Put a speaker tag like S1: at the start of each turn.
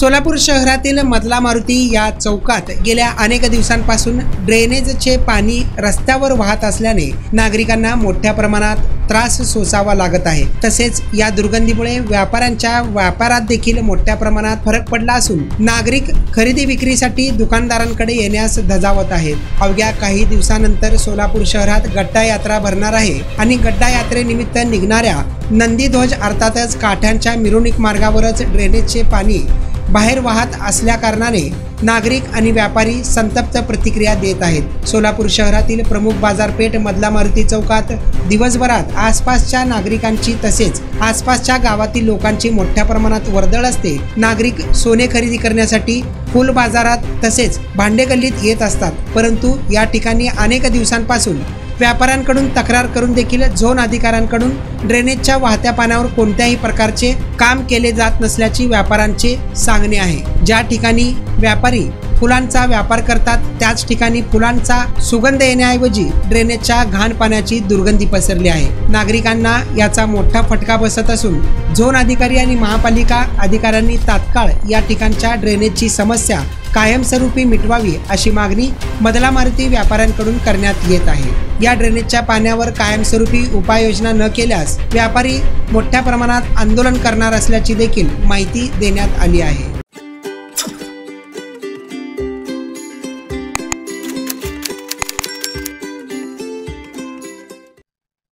S1: सोलापूर शहरातील मधला मारुती या चौकात गेल्या अनेक दिवसांपासून ड्रेनेजचे पाणी रस्त्यावर वाहत असल्याने नागरिकांना मोठ्या प्रमाणात त्रास सोसावा लागत आहे। तसेच या दुर्गंधीमुळे व्यापाऱ्यांच्या व्यापारात देखील मोठ्या प्रमाणात फरक पडला असून नागरिक खरेदी विक्रीसाठी दुकानदारांकडे येण्यास धजावत आहेत। अवघ्या काही दिवसानंतर सोलापूर शहरात गड्डा यात्रा भरणार आहे आणि गड्डा यात्रेनिमित्त निघणाऱ्या नंदीध्वज अर्थातच काठ्यांच्या मिरवणूक मार्गावरच ड्रेनेजचे पाणी बाहेर वाहत असल्या कारणाने नागरिक आणि व्यापारी संतप्त प्रतिक्रिया देत आहेत। सोलापूर शहरातील प्रमुख बाजारपेठ मधला मारुती चौकात दिवसभरात आसपासच्या नागरिकांची तसेच आसपासच्या गावातील लोकांची मोठ्या प्रमाणात वर्दळ असते। नागरिक सोने खरेदी करण्यासाठी फुल बाजारात तसेच भांडे गल्लीत येत असतात, परंतु या ठिकाणी अनेक दिवसांपासून व्यापाऱ्यांकडून तक्रार करून देखील झोन अधिकाऱ्यांकडून ड्रेनेजच्या वाहत्या पाण्यावर कोणत्याही प्रकारचे काम केले जात नसल्याची व्यापाऱ्यांचे सांगणे आहे। ज्या ठिकाणी व्यापारी फुलांचा व्यापार करतात त्याच ठिकाणी फुलांचा सुगंध येण्याऐवजी ड्रेनेजच्या घाण पाण्याची दुर्गंधी पसरली आहे। नागरिकांना याचा मोठा फटका बसत असून झोन अधिकारी आणि महापालिका अधिकाऱ्यांनी तात्काळ या ठिकाणच्या ड्रेनेजची समस्या कायमस्वरूपी मिटवावी अशी मागणी मधला मारुती व्यापाऱ्यांकडून करण्यात येत आहे। या ड्रेनेजच्या पाण्यावर कायमस्वरूपी उपाययोजना न केल्यास व्यापारी मोठ्या प्रमाणात आंदोलन करणार असल्याची देखील माहिती देण्यात आली आहे।